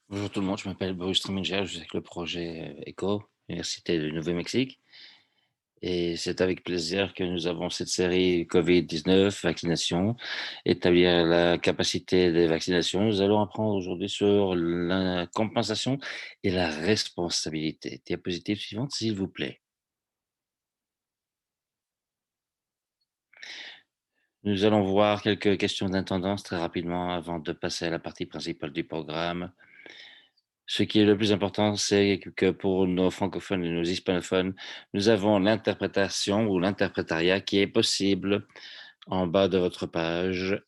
Bonjour tout le monde, je m'appelle Bruce Triminger, je suis avec le projet ECHO, Université du Nouveau-Mexique. Et c'est avec plaisir que nous avons cette série COVID-19, vaccination, établir la capacité des vaccinations. Nous allons apprendre aujourd'hui sur la compensation et la responsabilité. Diapositive suivante, s'il vous plaît. Nous allons voir quelques questions d'intendance très rapidement avant de passer à la partie principale du programme. Ce qui est le plus important, c'est que pour nos francophones et nos hispanophones, nous avons l'interprétation ou l'interprétariat qui est possible en bas de votre page.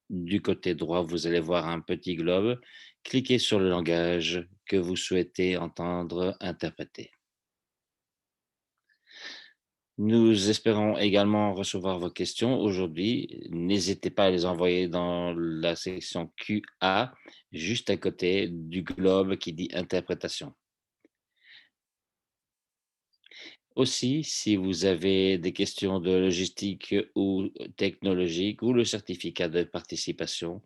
Du côté droit, vous allez voir un petit globe. Cliquez sur le langage que vous souhaitez entendre interpréter. Nous espérons également recevoir vos questions aujourd'hui. N'hésitez pas à les envoyer dans la section QA, juste à côté du globe qui dit interprétation. Aussi, si vous avez des questions de logistique ou technologique ou le certificat de participation,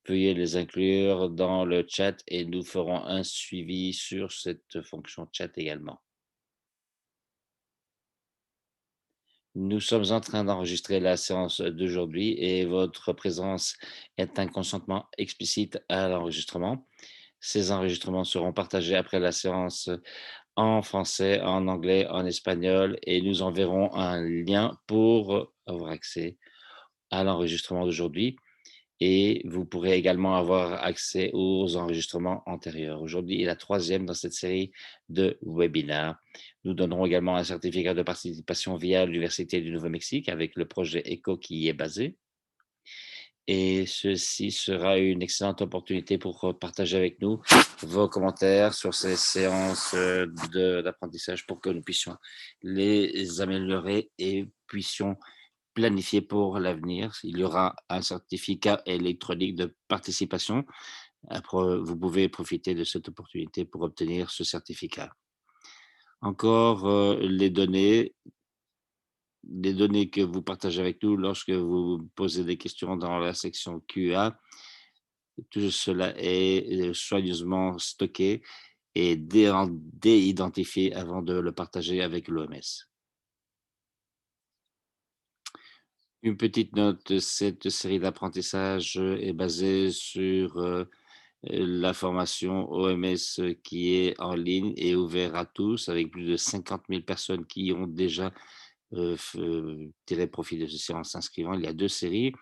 veuillez les inclure dans le chat et nous ferons un suivi sur cette fonction chat également. Nous sommes en train d'enregistrer la séance d'aujourd'hui et votre présence est un consentement explicite à l'enregistrement. Ces enregistrements seront partagés après la séance en français, en anglais, en espagnol et nous enverrons un lien pour avoir accès à l'enregistrement d'aujourd'hui et vous pourrez également avoir accès aux enregistrements antérieurs. Aujourd'hui est la troisième dans cette série de webinaires. Nous donnerons également un certificat de participation via l'Université du Nouveau-Mexique avec le projet ECHO qui y est basé. Et ceci sera une excellente opportunité pour partager avec nous vos commentaires sur ces séances d'apprentissage pour que nous puissions les améliorer et puissions planifier pour l'avenir. Il y aura un certificat électronique de participation. Après, vous pouvez profiter de cette opportunité pour obtenir ce certificat. Encore les données que vous partagez avec nous lorsque vous posez des questions dans la section QA. Tout cela est soigneusement stocké et déidentifié avant de le partager avec l'OMS. Une petite note, cette série d'apprentissage est basée sur la formation OMS qui est en ligne et ouverte à tous, avec plus de 50 000 personnes qui ont déjà tirer profit de ceci en s'inscrivant. Il y a deux séries,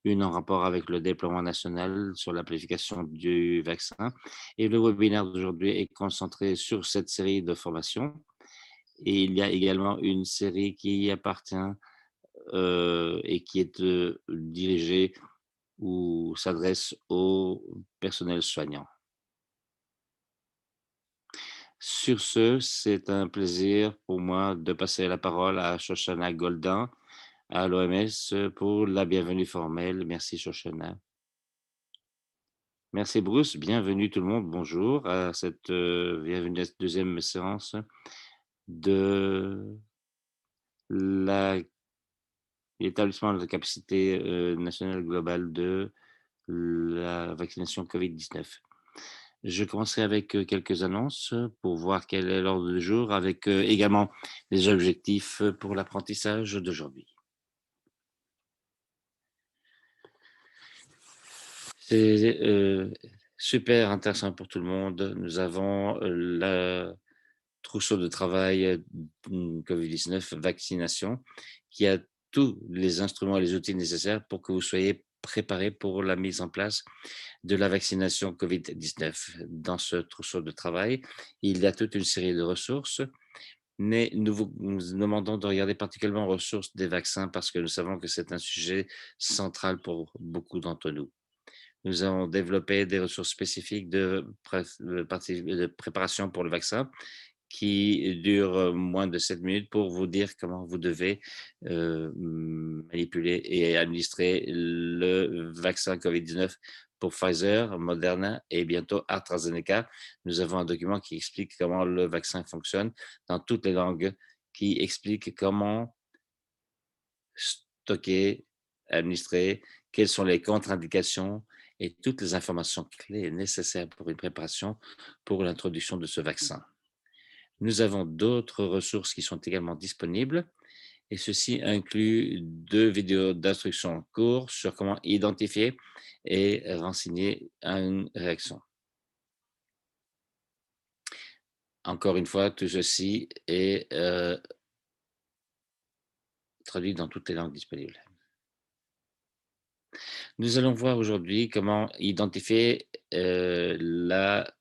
une en rapport avec le déploiement national sur la planification du vaccin et le webinaire d'aujourd'hui est concentré sur cette série de formations. Et il y a également une série qui appartient et qui est dirigée ou s'adresse au personnel soignant. Sur ce, c'est un plaisir pour moi de passer la parole à Shoshana Goldin, à l'OMS pour la bienvenue formelle. Merci Shoshana. Merci Bruce, bienvenue tout le monde, bonjour à cette bienvenue à cette deuxième séance de la l'établissement de la capacité nationale globale de la vaccination COVID-19. Je commencerai avec quelques annonces pour voir quel est l'ordre du jour, avec également les objectifs pour l'apprentissage d'aujourd'hui. C'est super intéressant pour tout le monde. Nous avons la trousseau de travail COVID-19 vaccination qui a tous les instruments et les outils nécessaires pour que vous soyez préparés pour la mise en place de la vaccination COVID-19. Dans ce trousseau de travail, il y a toute une série de ressources, mais nous vous demandons de regarder particulièrement aux ressources des vaccins parce que nous savons que c'est un sujet central pour beaucoup d'entre nous. Nous avons développé des ressources spécifiques de préparation pour le vaccin qui durent moins de 7 minutes pour vous dire comment vous devez manipuler et administrer le vaccin COVID-19 pour Pfizer, Moderna et bientôt AstraZeneca. Nous avons un document qui explique comment le vaccin fonctionne dans toutes les langues, qui explique comment stocker, administrer, quelles sont les contre-indications et toutes les informations clés nécessaires pour une préparation pour l'introduction de ce vaccin. Nous avons d'autres ressources qui sont également disponibles et ceci inclut 2 vidéos d'instruction courtes sur comment identifier et renseigner à une réaction. Encore une fois, tout ceci est, traduit dans toutes les langues disponibles. Nous allons voir aujourd'hui comment identifier, la,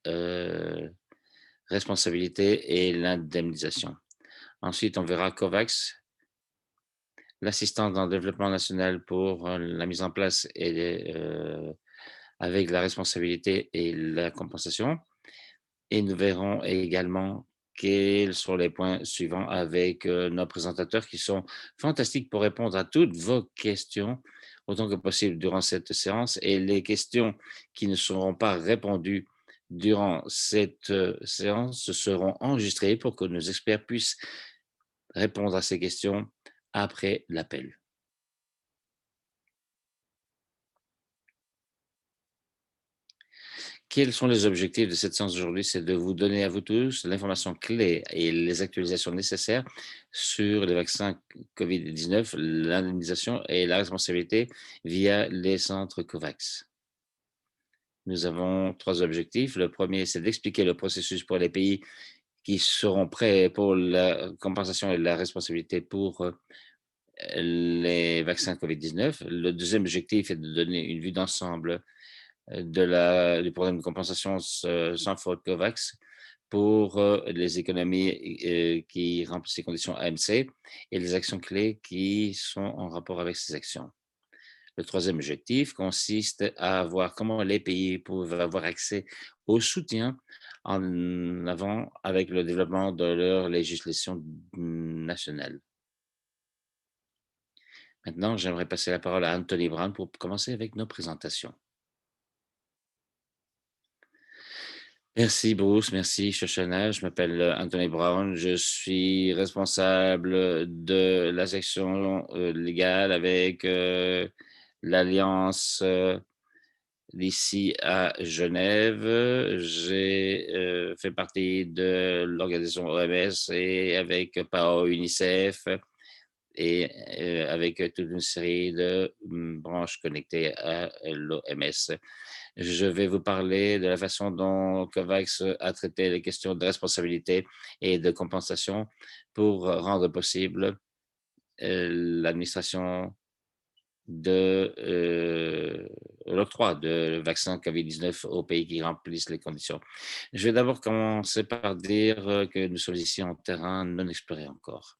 responsabilité et l'indemnisation. Ensuite, on verra COVAX, l'assistance dans le développement national pour, la mise en place et avec la responsabilité et la compensation. Et nous verrons également quels sont les points suivants avec, nos présentateurs qui sont fantastiques pour répondre à toutes vos questions autant que possible durant cette séance et les questions qui ne seront pas répondues durant cette, séance seront enregistrées pour que nos experts puissent répondre à ces questions après l'appel. Quels sont les objectifs de cette séance d'aujourd'hui? C'est de vous donner à vous tous l'information clé et les actualisations nécessaires sur les vaccins COVID-19, l'indemnisation et la responsabilité via les centres COVAX. Nous avons 3 objectifs. Le premier, c'est d'expliquer le processus pour les pays qui seront prêts pour la compensation et la responsabilité pour, les vaccins COVID-19. Le deuxième objectif est de donner une vue d'ensemble du programme de compensation sans faute COVAX pour les économies qui remplissent les conditions AMC et les actions clés qui sont en rapport avec ces actions. Le troisième objectif consiste à voir comment les pays peuvent avoir accès au soutien en avant avec le développement de leur législation nationale. Maintenant, j'aimerais passer la parole à Anthony Brown pour commencer avec nos présentations. Merci Bruce, merci Shoshana. Je m'appelle Anthony Brown. Je suis responsable de la section légale avec l'Alliance d'ici à Genève. J'ai fait partie de l'organisation OMS et avec PAO UNICEF et avec toute une série de branches connectées à l'OMS. Je vais vous parler de la façon dont COVAX a traité les questions de responsabilité et de compensation pour rendre possible l'administration de l'octroi de vaccins COVID-19 aux pays qui remplissent les conditions. Je vais d'abord commencer par dire que nous sommes ici en terrain non exploré encore.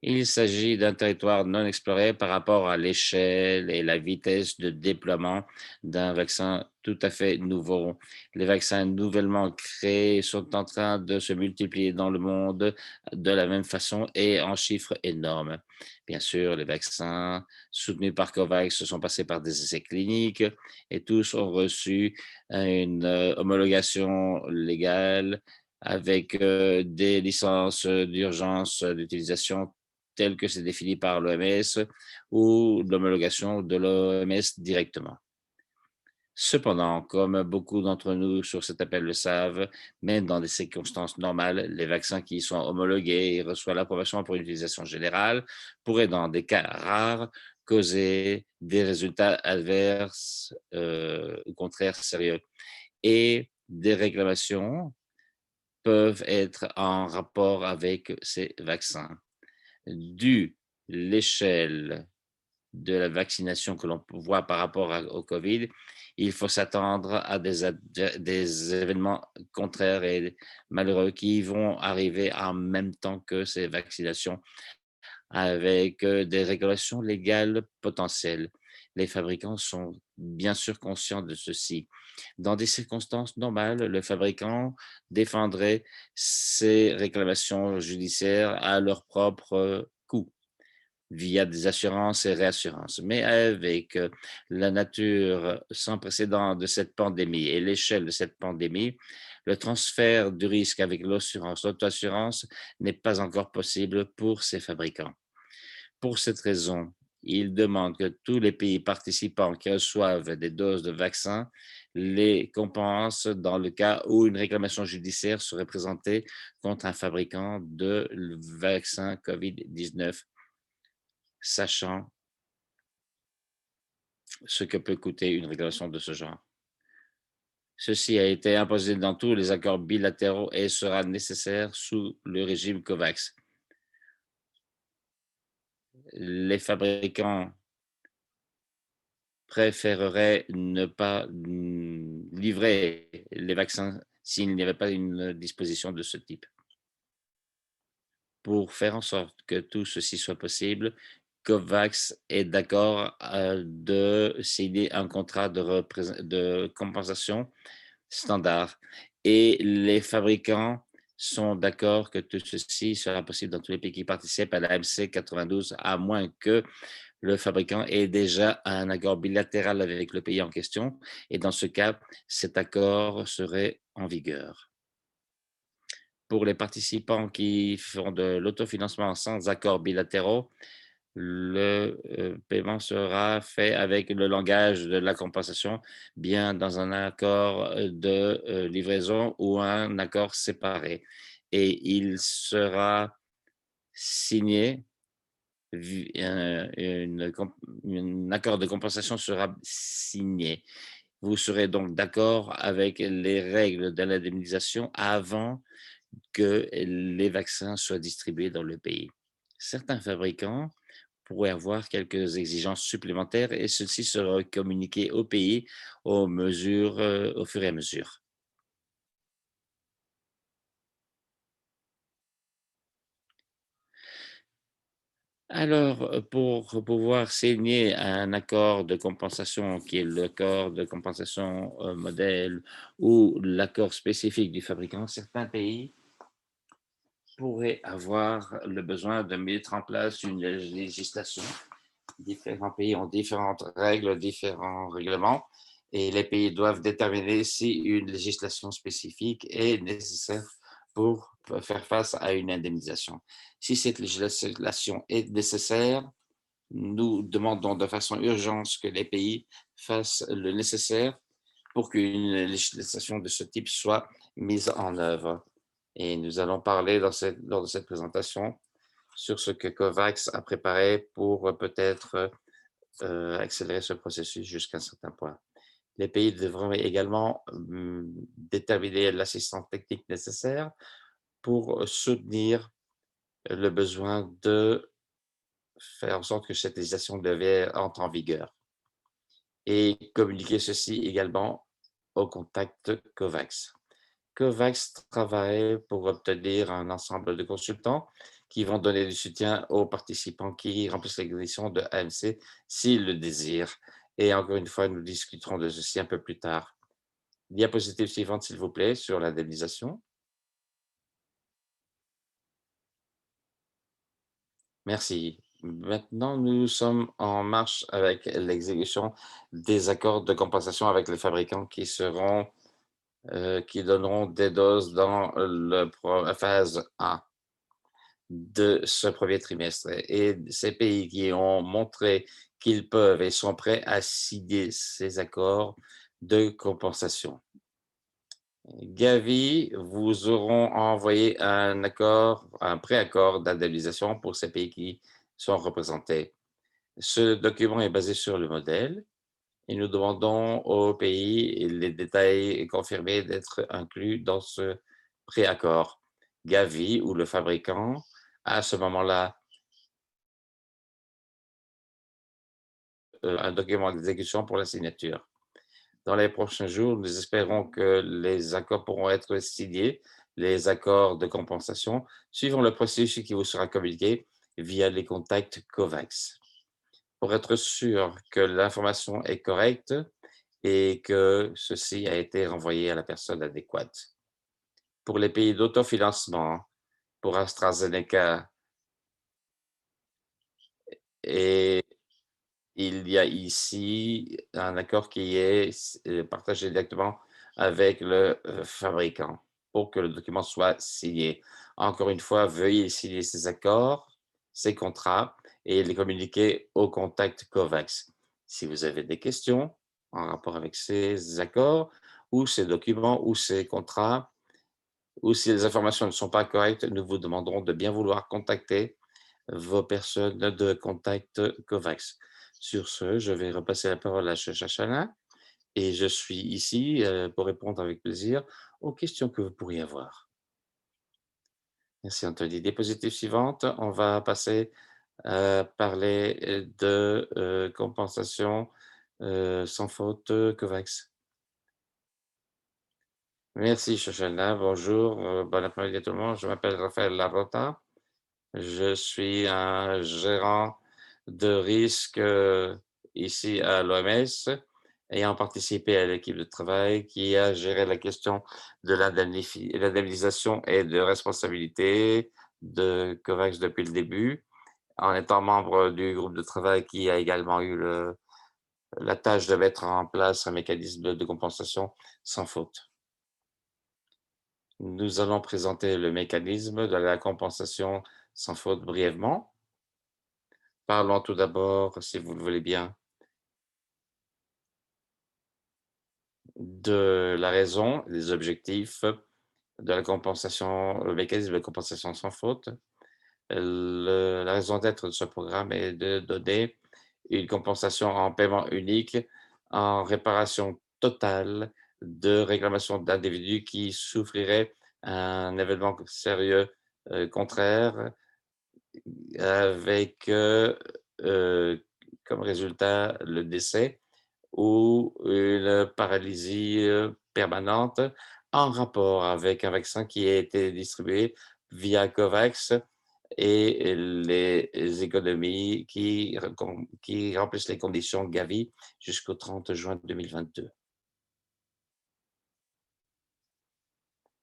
Il s'agit d'un territoire non exploré par rapport à l'échelle et la vitesse de déploiement d'un vaccin tout à fait nouveau. Les vaccins nouvellement créés sont en train de se multiplier dans le monde de la même façon et en chiffres énormes. Bien sûr, les vaccins soutenus par COVAX se sont passés par des essais cliniques et tous ont reçu une homologation légale avec des licences d'urgence d'utilisation tel que c'est défini par l'OMS ou l'homologation de l'OMS directement. Cependant, comme beaucoup d'entre nous sur cet appel le savent, même dans des circonstances normales, les vaccins qui sont homologués et reçoivent l'approbation pour une utilisation générale pourraient, dans des cas rares, causer des résultats adverses ou contraires sérieux. Et des réclamations peuvent être en rapport avec ces vaccins. Dû l'échelle de la vaccination que l'on voit par rapport au Covid, il faut s'attendre à des événements contraires et malheureux qui vont arriver en même temps que ces vaccinations avec des régulations légales potentielles. Les fabricants sont bien sûr conscients de ceci. Dans des circonstances normales, le fabricant défendrait ces réclamations judiciaires à leur propre coût via des assurances et réassurances. Mais avec la nature sans précédent de cette pandémie et l'échelle de cette pandémie, le transfert du risque avec l'assurance, l'auto-assurance n'est pas encore possible pour ces fabricants. Pour cette raison, Il demande que tous les pays participants qui reçoivent des doses de vaccins les compensent dans le cas où une réclamation judiciaire serait présentée contre un fabricant de vaccin COVID-19, sachant ce que peut coûter une réclamation de ce genre. Ceci a été imposé dans tous les accords bilatéraux et sera nécessaire sous le régime COVAX. Les fabricants préféreraient ne pas livrer les vaccins s'il n'y avait pas une disposition de ce type. Pour faire en sorte que tout ceci soit possible, COVAX est d'accord de signer un contrat de compensation standard et les fabricants sont d'accord que tout ceci sera possible dans tous les pays qui participent à la l'AMC 92, à moins que le fabricant ait déjà un accord bilatéral avec le pays en question, et dans ce cas, cet accord serait en vigueur. Pour les participants qui font de l'autofinancement sans accord bilatéraux, le paiement sera fait avec le langage de la compensation, bien dans un accord de livraison ou un accord séparé. Et il sera signé, un accord de compensation sera signé. Vous serez donc d'accord avec les règles de l'indemnisation avant que les vaccins soient distribués dans le pays. Certains fabricants pourraient avoir quelques exigences supplémentaires et ceci sera communiqué au pays au fur et à mesure. Alors, pour pouvoir signer un accord de compensation qui est l'accord de compensation modèle ou l'accord spécifique du fabricant, certains pays pourraient avoir le besoin de mettre en place une législation. Différents pays ont différentes règles, différents règlements, et les pays doivent déterminer si une législation spécifique est nécessaire pour faire face à une indemnisation. Si cette législation est nécessaire, nous demandons de façon urgente que les pays fassent le nécessaire pour qu'une législation de ce type soit mise en œuvre. Et nous allons parler lors de cette présentation sur ce que COVAX a préparé pour peut-être accélérer ce processus jusqu'à un certain point. Les pays devront également déterminer l'assistance technique nécessaire pour soutenir le besoin de faire en sorte que cette législation entre en vigueur et communiquer ceci également au contact COVAX. COVAX travaille pour obtenir un ensemble de consultants qui vont donner du soutien aux participants qui remplissent les conditions de AMC s'ils le désirent. Et encore une fois, nous discuterons de ceci un peu plus tard. Diapositive suivante, s'il vous plaît, sur l'indemnisation. Merci. Maintenant, nous sommes en marche avec l'exécution des accords de compensation avec les fabricants qui donneront des doses dans la phase 1 de ce premier trimestre. Et ces pays qui ont montré qu'ils peuvent et sont prêts à signer ces accords de compensation. Gavi vous auront envoyé un préaccord d'indemnisation pour ces pays qui sont représentés. Ce document est basé sur le modèle et nous demandons aux pays les détails confirmés d'être inclus dans ce préaccord. Gavi ou le fabricant, à ce moment-là, un document d'exécution pour la signature. Dans les prochains jours, nous espérons que les accords pourront être signés, les accords de compensation, suivant le processus qui vous sera communiqué via les contacts COVAX. Pour être sûr que l'information est correcte et que ceci a été renvoyé à la personne adéquate. Pour les pays d'autofinancement, pour AstraZeneca, et il y a ici un accord qui est partagé directement avec le fabricant pour que le document soit signé. Encore une fois, veuillez signer ces accords, ces contrats, et les communiquer au contact COVAX. Si vous avez des questions en rapport avec ces accords ou ces documents ou ces contrats, ou si les informations ne sont pas correctes, nous vous demanderons de bien vouloir contacter vos personnes de contact COVAX. Sur ce, je vais repasser la parole à Chachana et je suis ici pour répondre avec plaisir aux questions que vous pourriez avoir. Merci Anthony. Diapositive suivante, on va passer à parler de compensation sans faute COVAX. Merci Shoshana, bonjour, bon après-midi à tout le monde. Je m'appelle Raphaël Larota. Je suis un gérant de risque ici à l'OMS, ayant participé à l'équipe de travail qui a géré la question de l'indemnisation et de responsabilité de COVAX depuis le début, en étant membre du groupe de travail qui a également eu la tâche de mettre en place un mécanisme de compensation sans faute. Nous allons présenter le mécanisme de la compensation sans faute brièvement. Parlons tout d'abord, si vous le voulez bien, de la raison, des objectifs de la compensation, le mécanisme de compensation sans faute. La raison d'être de ce programme est de donner une compensation en paiement unique en réparation totale de réclamations d'individus qui souffriraient un événement sérieux contraire avec comme résultat le décès ou une paralysie permanente en rapport avec un vaccin qui a été distribué via COVAX et les économies qui remplissent les conditions Gavi jusqu'au 30 juin 2022,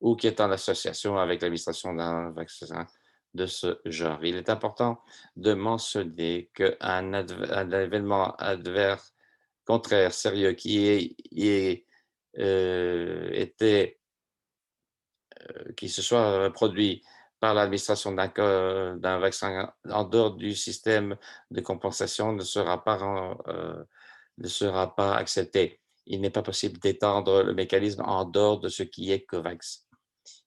ou qui est en association avec l'administration d'un vaccin de ce genre. Il est important de mentionner qu'un événement adverse contraire sérieux qui se soit produit par l'administration d'un vaccin en dehors du système de compensation ne sera pas accepté. Il n'est pas possible d'étendre le mécanisme en dehors de ce qui est COVAX.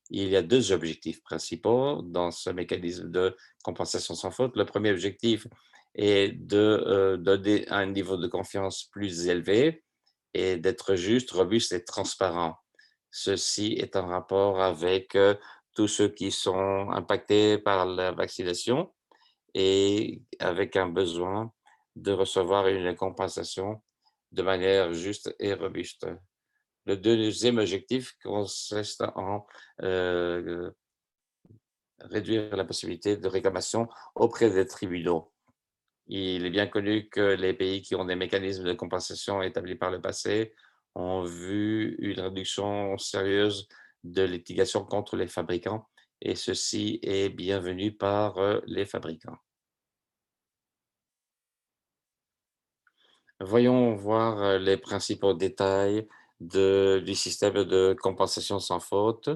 Il y a deux objectifs principaux dans ce mécanisme de compensation sans faute. Le premier objectif est de donner un niveau de confiance plus élevé et d'être juste, robuste et transparent. Ceci est en rapport avec tous ceux qui sont impactés par la vaccination et avec un besoin de recevoir une compensation de manière juste et robuste. Le deuxième objectif consiste en réduire la possibilité de réclamation auprès des tribunaux. Il est bien connu que les pays qui ont des mécanismes de compensation établis par le passé ont vu une réduction sérieuse de litigation contre les fabricants, et ceci est bienvenu par les fabricants. Voyons voir les principaux détails du système de compensation sans faute.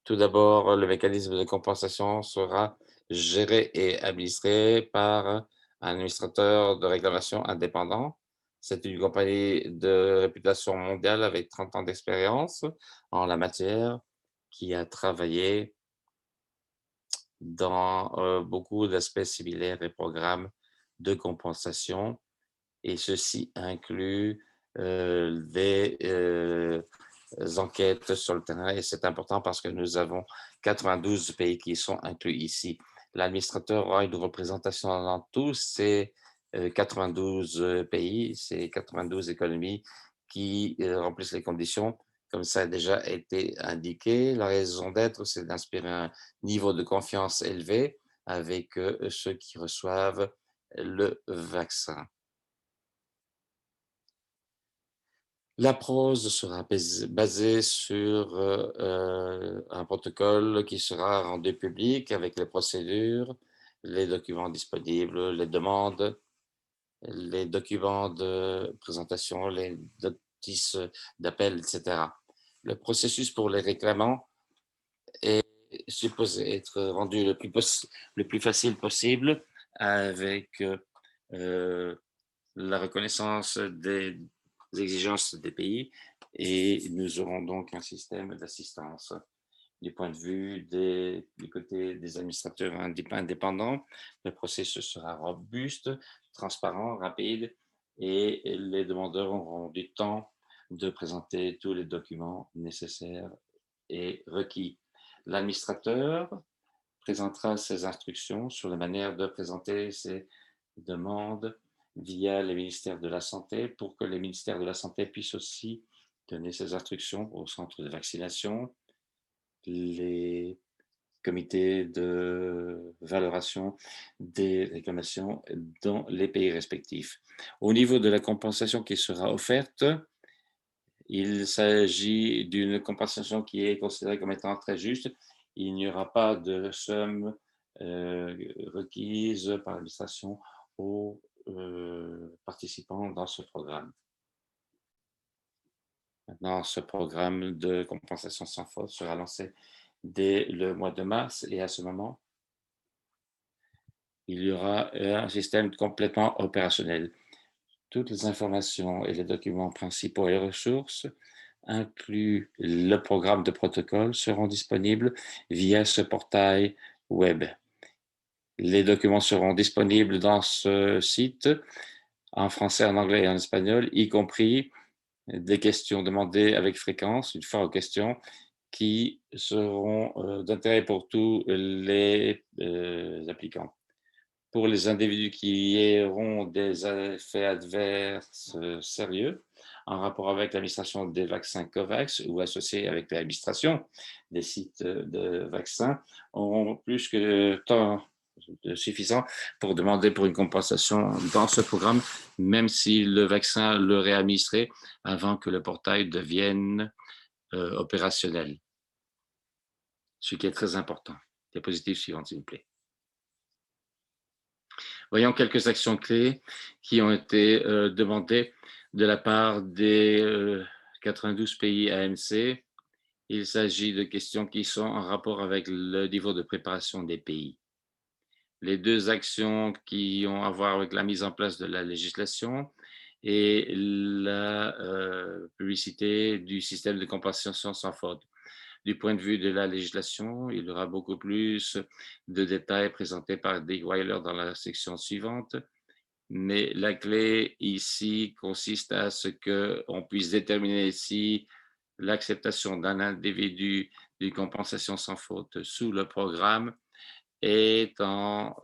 Tout d'abord, le mécanisme de compensation sera géré et administré par un administrateur de réclamation indépendant. C'est une compagnie de réputation mondiale avec 30 ans d'expérience en la matière qui a travaillé dans beaucoup d'aspects similaires et programmes de compensation, et ceci inclut des enquêtes sur le terrain, et c'est important parce que nous avons 92 pays qui sont inclus ici. L'administrateur aura une représentation dans tous ces 92 pays, ces 92 économies qui remplissent les conditions, comme ça a déjà été indiqué. La raison d'être, c'est d'inspirer un niveau de confiance élevé avec ceux qui reçoivent le vaccin. La prose sera basée sur un protocole qui sera rendu public avec les procédures, les documents disponibles, les demandes, les documents de présentation, les notices d'appel, etc. Le processus pour les réclamants est supposé être rendu le plus facile possible avec euh, la reconnaissance des exigences des pays et nous aurons donc un système d'assistance. Du point de vue du côté des administrateurs indépendants, le processus sera robuste, transparent, rapide et les demandeurs auront du temps de présenter tous les documents nécessaires et requis. L'administrateur présentera ses instructions sur la manière de présenter ses demandes via les ministères de la Santé pour que les ministères de la Santé puissent aussi donner ces instructions au centre de vaccination, les comités de valorisation des réclamations dans les pays respectifs. Au niveau de la compensation qui sera offerte, il s'agit d'une compensation qui est considérée comme étant très juste. Il n'y aura pas de somme requise par l'administration aux participants dans ce programme. Maintenant, ce programme de compensation sans faute sera lancé dès le mois de mars et à ce moment, il y aura un système complètement opérationnel. Toutes les informations et les documents principaux et ressources, inclus le programme de protocole, seront disponibles via ce portail web. Les documents seront disponibles dans ce site en français, en anglais et en espagnol, y compris des questions demandées avec fréquence, une fois aux questions, qui seront d'intérêt pour tous les applicants. Pour les individus qui auront des effets adverses sérieux en rapport avec l'administration des vaccins COVAX ou associés avec l'administration des sites de vaccins, auront plus que temps suffisant pour demander pour une compensation dans ce programme, même si le vaccin leur est administré avant que le portail devienne opérationnel, ce qui est très important. Diapositive suivante, s'il vous plaît. Voyons quelques actions clés qui ont été demandées de la part des 92 pays AMC. Il s'agit de questions qui sont en rapport avec le niveau de préparation des pays. Les deux actions qui ont à voir avec la mise en place de la législation et la publicité du système de compensation sans faute. Du point de vue de la législation, il y aura beaucoup plus de détails présentés par Dick Weiler dans la section suivante. Mais la clé ici consiste à ce qu'on puisse déterminer si l'acceptation d'un individu d'une compensation sans faute sous le programme est en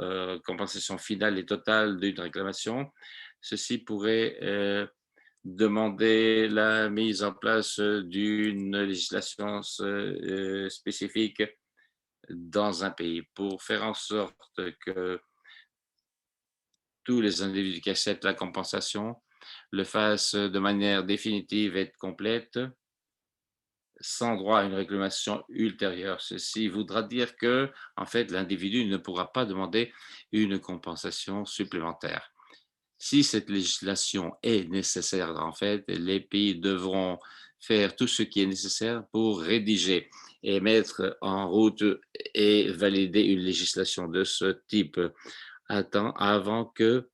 compensation finale et totale d'une réclamation. Ceci pourrait demander la mise en place d'une législation spécifique dans un pays pour faire en sorte que tous les individus qui acceptent la compensation le fassent de manière définitive et complète, sans droit à une réclamation ultérieure. Ceci voudra dire que, en fait, l'individu ne pourra pas demander une compensation supplémentaire. Si cette législation est nécessaire, en fait, les pays devront faire tout ce qui est nécessaire pour rédiger et mettre en route et valider une législation de ce type avant que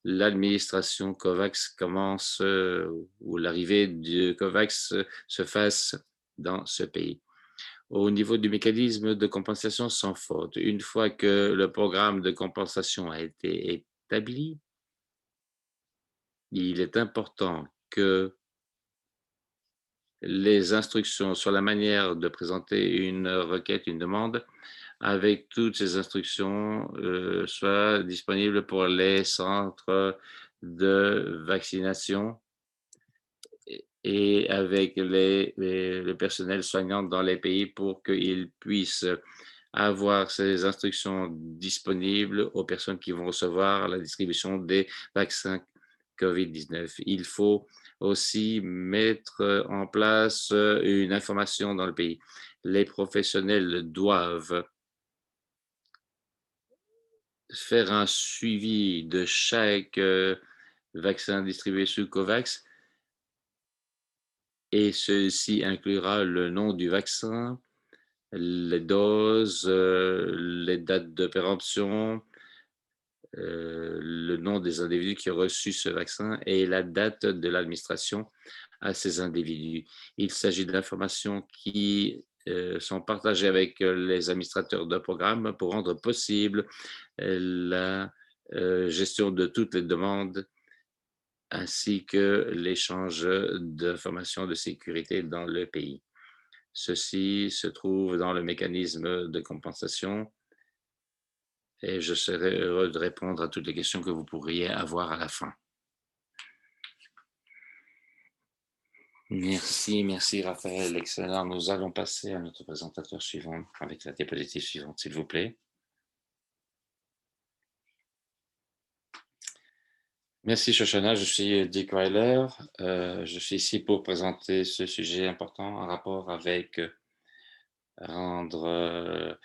l'administration COVAX commence ou l'arrivée du COVAX se fasse dans ce pays. Au niveau du mécanisme de compensation sans faute, une fois que le programme de compensation a été établi, il est important que les instructions sur la manière de présenter une requête, une demande, avec toutes ces instructions, soient disponibles pour les centres de vaccination et avec le personnel soignant dans les pays pour qu'ils puissent avoir ces instructions disponibles aux personnes qui vont recevoir la distribution des vaccins COVID-19. Il faut aussi mettre en place une information dans le pays. Les professionnels doivent faire un suivi de chaque vaccin distribué sous COVAX et ceci inclura le nom du vaccin, les doses, les dates de péremption, le nom des individus qui ont reçu ce vaccin et la date de l'administration à ces individus. Il s'agit d'informations qui sont partagées avec les administrateurs de programme pour rendre possible la gestion de toutes les demandes ainsi que l'échange d'informations de sécurité dans le pays. Ceci se trouve dans le mécanisme de compensation et je serai heureux de répondre à toutes les questions que vous pourriez avoir à la fin. Merci, merci Raphaël, excellent. Nous allons passer à notre présentateur suivant avec la diapositive suivante, s'il vous plaît. Merci Shoshana, je suis Dick Weiler. Je suis ici pour présenter ce sujet important en rapport avec rendre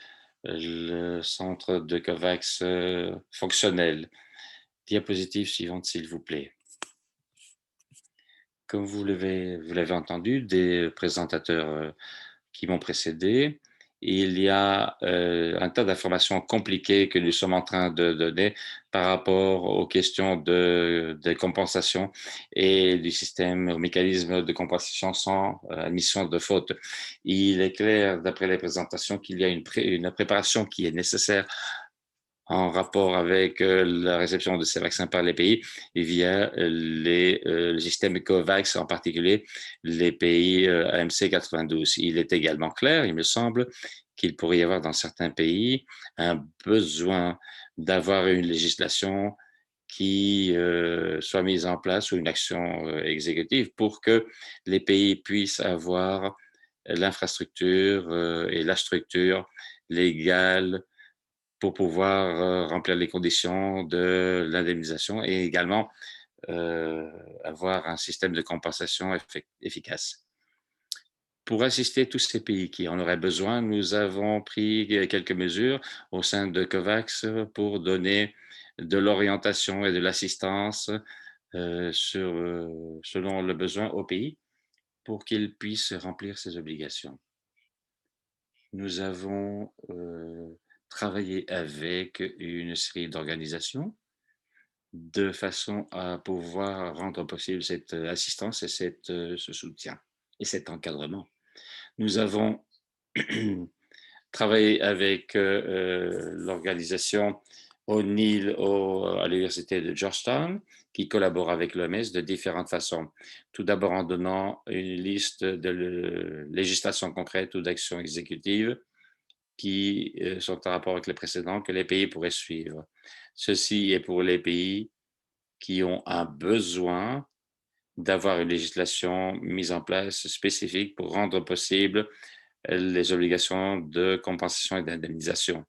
le centre de COVAX fonctionnel. Diapositive suivante, s'il vous plaît. Comme vous l'avez entendu des présentateurs qui m'ont précédé, il y a un tas d'informations compliquées que nous sommes en train de donner par rapport aux questions de compensation et du système, au mécanisme de compensation sans admission de faute. Il est clair, d'après les présentations, qu'il y a une préparation qui est nécessaire en rapport avec la réception de ces vaccins par les pays et via le système COVAX, en particulier les pays AMC 92. Il est également clair, il me semble, qu'il pourrait y avoir dans certains pays un besoin d'avoir une législation qui soit mise en place ou une action exécutive pour que les pays puissent avoir l'infrastructure et la structure légale pour pouvoir remplir les conditions de l'indemnisation et également avoir un système de compensation efficace. Pour assister tous ces pays qui en auraient besoin, nous avons pris quelques mesures au sein de COVAX pour donner de l'orientation et de l'assistance selon le besoin au pays pour qu'ils puissent remplir ces obligations. Nous avons travaillé avec une série d'organisations de façon à pouvoir rendre possible cette assistance et ce soutien et cet encadrement. Nous avons travaillé avec l'organisation O'Neill à l'université de Georgetown, qui collabore avec l'OMS de différentes façons. Tout d'abord en donnant une liste de législations concrètes ou d'actions exécutives qui sont en rapport avec les précédents que les pays pourraient suivre. Ceci est pour les pays qui ont un besoin d'avoir une législation mise en place spécifique pour rendre possible les obligations de compensation et d'indemnisation.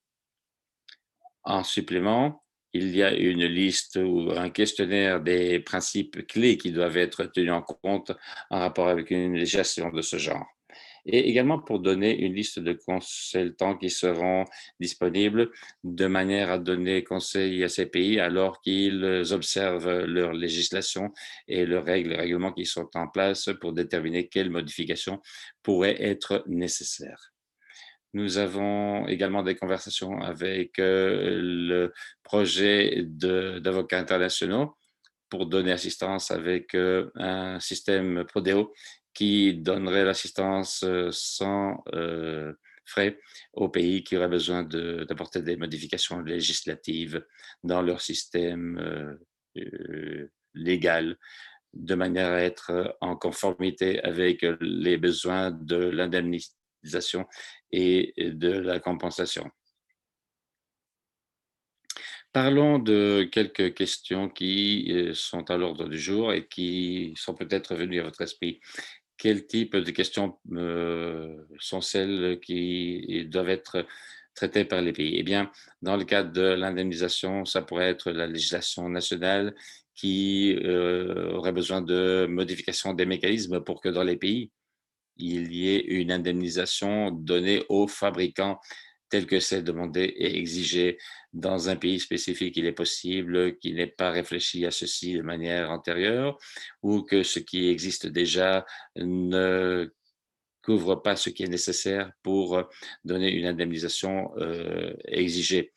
En supplément, il y a une liste ou un questionnaire des principes clés qui doivent être tenus en compte en rapport avec une législation de ce genre. Et également pour donner une liste de consultants qui seront disponibles de manière à donner conseil à ces pays alors qu'ils observent leur législation et leurs règles et règlements qui sont en place pour déterminer quelles modifications pourraient être nécessaires. Nous avons également des conversations avec le projet d'avocats internationaux pour donner assistance avec un système Prodeo qui donnerait l'assistance sans frais aux pays qui auraient besoin d'apporter des modifications législatives dans leur système légal de manière à être en conformité avec les besoins de l'indemnisation et de la compensation. Parlons de quelques questions qui sont à l'ordre du jour et qui sont peut-être venues à votre esprit. Quel type de questions sont celles qui doivent être traitées par les pays? Eh bien, dans le cadre de l'indemnisation, ça pourrait être la législation nationale qui aurait besoin de modification des mécanismes pour que dans les pays, il y ait une indemnisation donnée aux fabricants tel que c'est demandé et exigé dans un pays spécifique. Il est possible qu'il n'ait pas réfléchi à ceci de manière antérieure ou que ce qui existe déjà ne couvre pas ce qui est nécessaire pour donner une indemnisation exigée.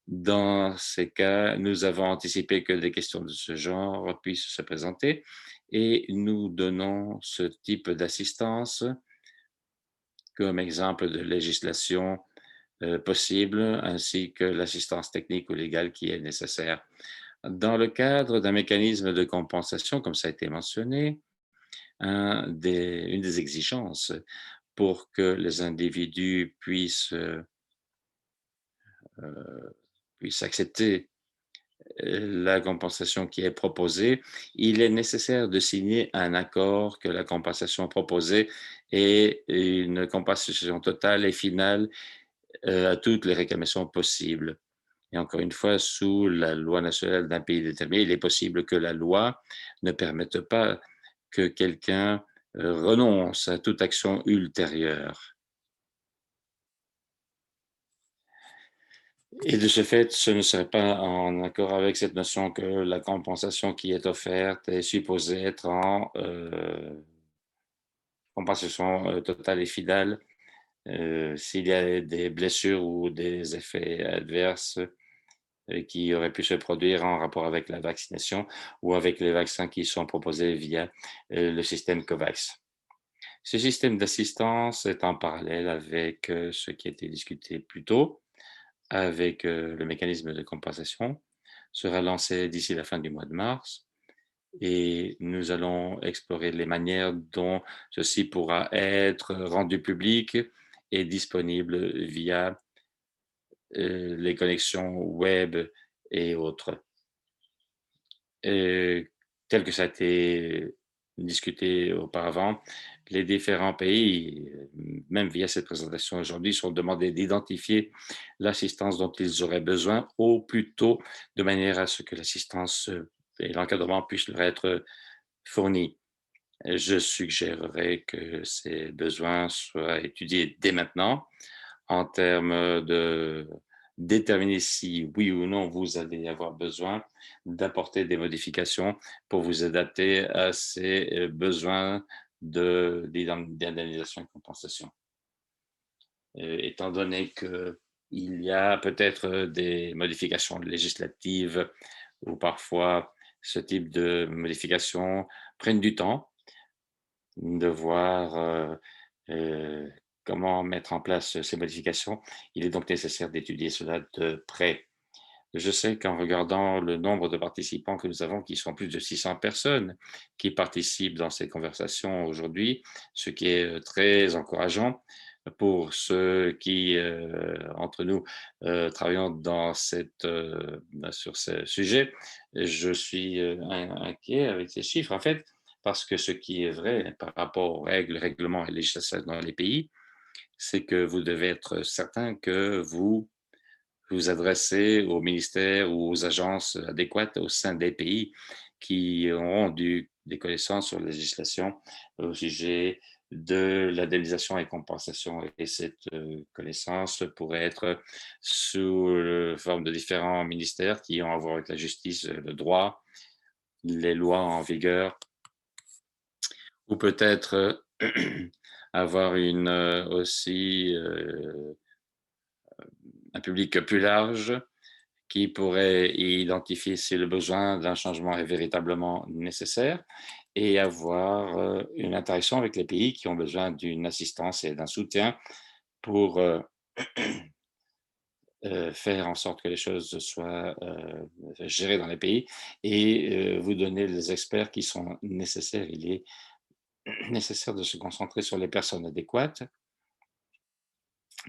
Dans ces cas, nous avons anticipé que des questions de ce genre puissent se présenter et nous donnons ce type d'assistance comme exemple de législation possible, ainsi que l'assistance technique ou légale qui est nécessaire. Dans le cadre d'un mécanisme de compensation, comme ça a été mentionné, une des exigences pour que les individus puissent accepter la compensation qui est proposée, il est nécessaire de signer un accord que la compensation proposée est une compensation totale et finale à toutes les réclamations possibles. Et encore une fois, sous la loi nationale d'un pays déterminé, il est possible que la loi ne permette pas que quelqu'un renonce à toute action ultérieure. Et de ce fait, ce ne serait pas en accord avec cette notion que la compensation qui est offerte est supposée être en compensation totale et finale s'il y a des blessures ou des effets adverses qui auraient pu se produire en rapport avec la vaccination ou avec les vaccins qui sont proposés via le système COVAX. Ce système d'assistance est en parallèle avec ce qui a été discuté plus tôt, avec le mécanisme de compensation, sera lancé d'ici la fin du mois de mars et nous allons explorer les manières dont ceci pourra être rendu public et disponible via les connexions web et autres. Tel que ça a été discuté auparavant, les différents pays, même via cette présentation aujourd'hui, sont demandés d'identifier l'assistance dont ils auraient besoin au plus tôt, de manière à ce que l'assistance et l'encadrement puissent leur être fournis. Je suggérerais que ces besoins soient étudiés dès maintenant en termes de déterminer si oui ou non vous allez avoir besoin d'apporter des modifications pour vous adapter à ces besoins d'indemnisation et de compensation. Étant donné qu'il y a peut-être des modifications législatives ou parfois ce type de modifications prennent du temps, de voir comment mettre en place ces modifications. Il est donc nécessaire d'étudier cela de près. Je sais qu'en regardant le nombre de participants que nous avons, qui sont plus de 600 personnes qui participent dans ces conversations aujourd'hui, ce qui est très encourageant pour ceux qui, entre nous, travaillons sur ce sujet. Je suis inquiet avec ces chiffres, en fait, parce que ce qui est vrai par rapport aux règles, règlements et législations dans les pays, c'est que vous devez être certain que vous adressez aux ministères ou aux agences adéquates au sein des pays qui auront des connaissanmes sur la législation au sujet de l'indemnisation et compensation. Et cette connaissance pourrait être sous forme de différents ministères qui ont à voir avec la justice, le droit, les lois en vigueur, ou peut-être avoir aussi un public plus large qui pourrait identifier si le besoin d'un changement est véritablement nécessaire et avoir une interaction avec les pays qui ont besoin d'une assistance et d'un soutien pour faire en sorte que les choses soient gérées dans les pays et vous donner les experts qui sont nécessaires. Il est nécessaire de se concentrer sur les personnes adéquates,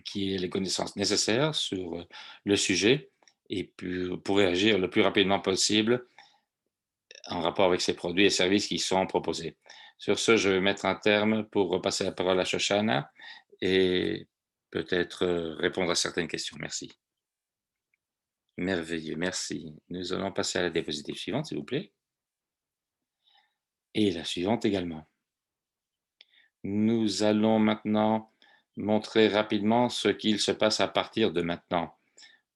qui aient les connaissances nécessaires sur le sujet et puis pour réagir le plus rapidement possible en rapport avec ces produits et services qui sont proposés. Sur ce, je vais mettre un terme pour repasser la parole à Shoshana et peut-être répondre à certaines questions. Merci. Merveilleux, merci. Nous allons passer à la diapositive suivante, s'il vous plaît. Et la suivante également. Nous allons maintenant montrer rapidement ce qu'il se passe à partir de maintenant.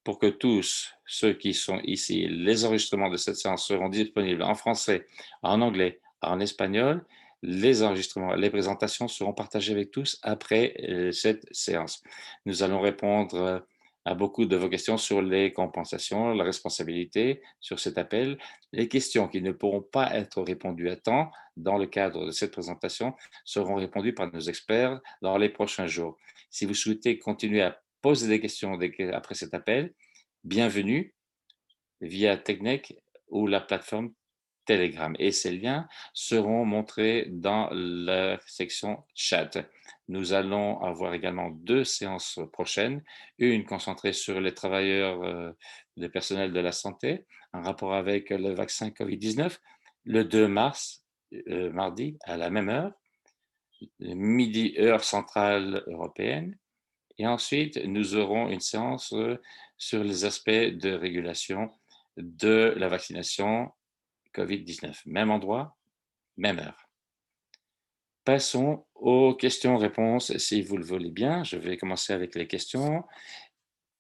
Pour que tous ceux qui sont ici, les enregistrements de cette séance seront disponibles en français, en anglais, en espagnol. Les enregistrements, les présentations seront partagées avec tous après cette séance. Nous allons répondre à beaucoup de vos questions sur les compensations, la responsabilité sur cet appel. Les questions qui ne pourront pas être répondues à temps dans le cadre de cette présentation seront répondues par nos experts dans les prochains jours. Si vous souhaitez continuer à poser des questions après cet appel, bienvenue via TechNec ou la plateforme Telegram. Et ces liens seront montrés dans la section chat. Nous allons avoir également deux séances prochaines, une concentrée sur les travailleurs des personnels de la santé, en rapport avec le vaccin COVID-19, le 2 mars, mardi, à la même heure, midi heure centrale européenne. Et ensuite, nous aurons une séance sur les aspects de régulation de la vaccination COVID-19. Même endroit, même heure. Passons aux questions-réponses, si vous le voulez bien. Je vais commencer avec les questions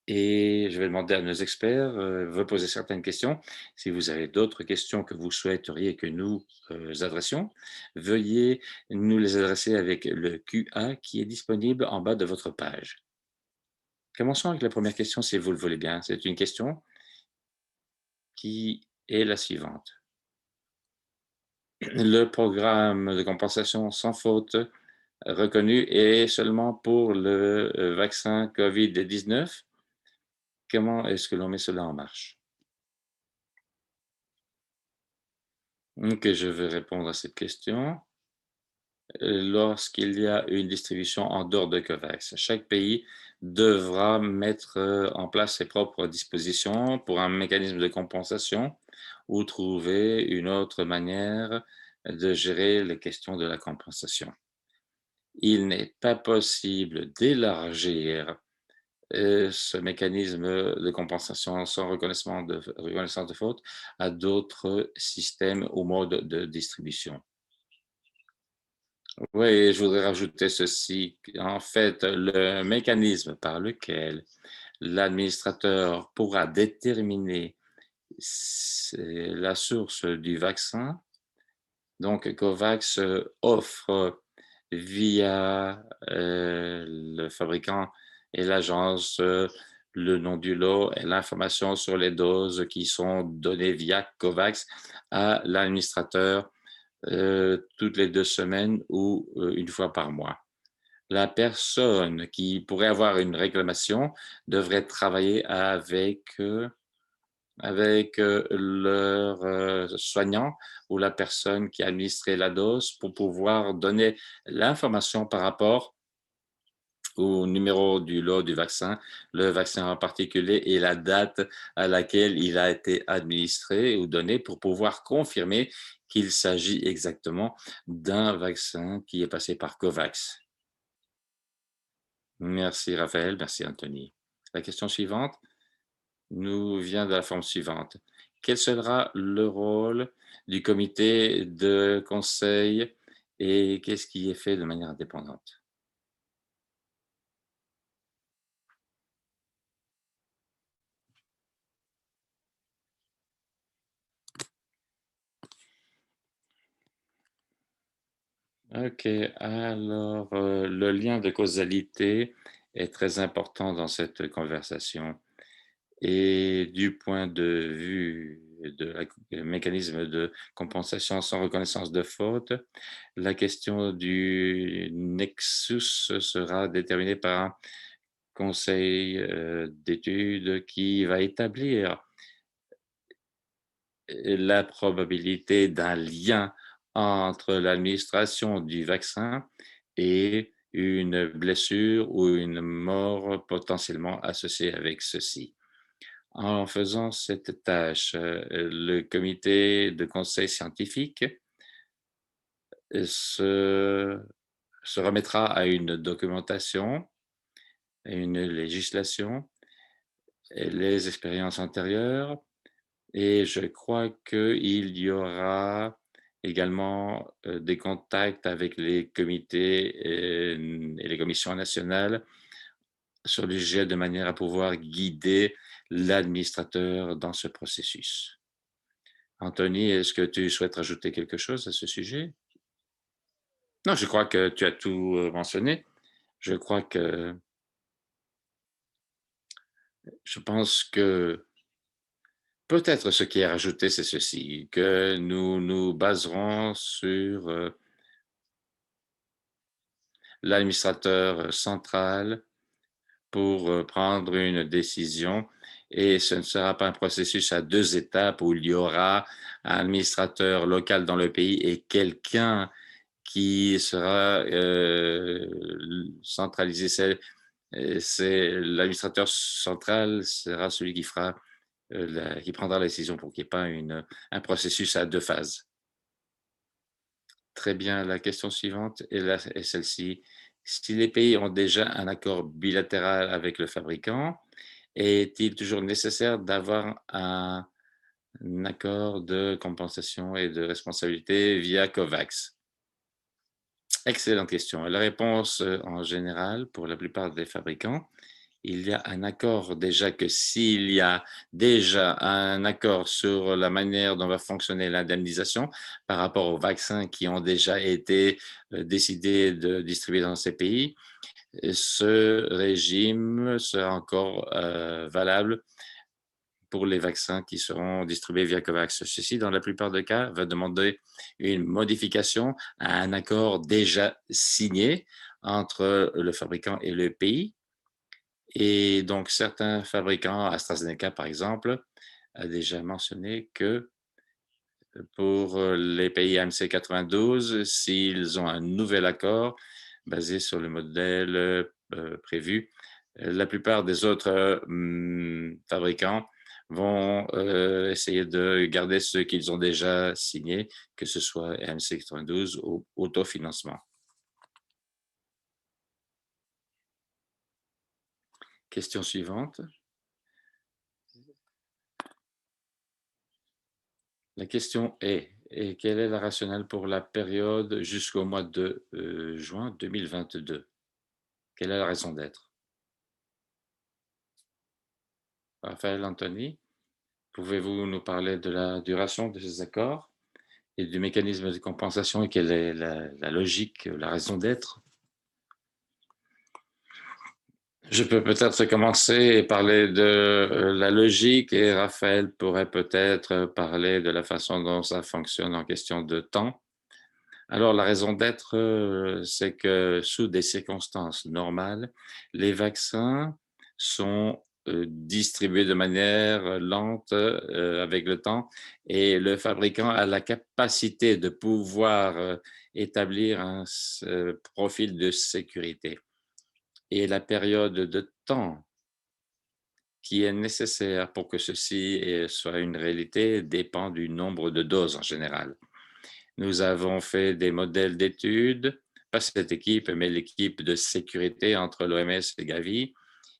et je vais demander à nos experts de poser certaines questions. Si vous avez d'autres questions que vous souhaiteriez que nous adressions, veuillez nous les adresser avec le QA qui est disponible en bas de votre page. Commençons avec la première question, si vous le voulez bien. C'est une question qui est la suivante. Le programme de compensation sans faute reconnu est seulement pour le vaccin COVID-19. Comment est-ce que l'on met cela en marche? Ok, je vais répondre à cette question. Lorsqu'il y a une distribution en dehors de COVAX, chaque pays devra mettre en place ses propres dispositions pour un mécanisme de compensation ou trouver une autre manière de gérer les questions de la compensation. Il n'est pas possible d'élargir ce mécanisme de compensation sans reconnaissance de faute à d'autres systèmes ou modes de distribution. Oui, je voudrais rajouter ceci. En fait, le mécanisme par lequel l'administrateur pourra déterminer la source du vaccin, donc COVAX offre via le fabricant et l'agence le nom du lot et l'information sur les doses qui sont données via COVAX à l'administrateur toutes les 2 semaines ou une fois par mois. La personne qui pourrait avoir une réclamation devrait travailler avec leur soignant ou la personne qui a administré la dose pour pouvoir donner l'information par rapport au numéro du lot du vaccin, le vaccin en particulier et la date à laquelle il a été administré ou donné pour pouvoir confirmer qu'il s'agit exactement d'un vaccin qui est passé par COVAX. Merci Raphaël, merci Anthony. La question suivante nous vient de la forme suivante. Quel sera le rôle du comité de conseil et qu'est-ce qui est fait de manière indépendante? Ok, alors le lien de causalité est très important dans cette conversation. Et du point de vue de mécanisme de compensation sans reconnaissance de faute, la question du nexus sera déterminée par un conseil d'études qui va établir la probabilité d'un lien entre l'administration du vaccin et une blessure ou une mort potentiellement associée avec ceci. En faisant cette tâche, le comité de conseil scientifique se, se remettra à une documentation, à une législation, et les expériences antérieures, et je crois qu'il y aura également des contacts avec les comités et les commissions nationales sur le sujet de manière à pouvoir guider l'administrateur dans ce processus. Anthony, est-ce que tu souhaites rajouter quelque chose à ce sujet? Non, je crois que tu as tout mentionné. Je crois que Je pense que peut-être ce qui est rajouté, c'est ceci, que nous nous baserons sur, l'administrateur central pour, prendre une décision et ce ne sera pas un processus à 2 étapes où il y aura un administrateur local dans le pays et quelqu'un qui sera, centralisé. C'est l'administrateur central sera celui qui fera, qui prendra la décision pour qu'il n'y ait pas un processus à 2 phases. Très bien, la question suivante est celle-ci. Si les pays ont déjà un accord bilatéral avec le fabricant, est-il toujours nécessaire d'avoir un accord de compensation et de responsabilité via COVAX? Excellente question. La réponse, en général, pour la plupart des fabricants, il y a un accord déjà que s'il y a déjà un accord sur la manière dont va fonctionner l'indemnisation par rapport aux vaccins qui ont déjà été, décidés de distribuer dans ces pays, ce régime sera encore, valable pour les vaccins qui seront distribués via COVAX. Ceci, dans la plupart des cas, va demander une modification à un accord déjà signé entre le fabricant et le pays. Et donc, certains fabricants, AstraZeneca par exemple, a déjà mentionné que pour les pays AMC 92, s'ils ont un nouvel accord basé sur le modèle prévu, la plupart des autres fabricants vont essayer de garder ce qu'ils ont déjà signé, que ce soit AMC 92 ou autofinancement. Question suivante. La question est, et quelle est la rationnelle pour la période jusqu'au mois de juin 2022? Quelle est la raison d'être? Raphaël Anthony, pouvez-vous nous parler de la duration de ces accords et du mécanisme de compensation et quelle est la logique, la raison d'être? Je peux peut-être commencer et parler de la logique et Raphaël pourrait peut-être parler de la façon dont ça fonctionne en question de temps. Alors, la raison d'être, c'est que sous des circonstances normales, les vaccins sont, distribués de manière lente, avec le temps et le fabricant a la capacité de pouvoir, établir profil de sécurité et la période de temps qui est nécessaire pour que ceci, soit une réalité dépend du nombre de doses en général. Nous avons fait des modèles d'études, pas cette équipe, mais l'équipe de sécurité entre l'OMS et Gavi,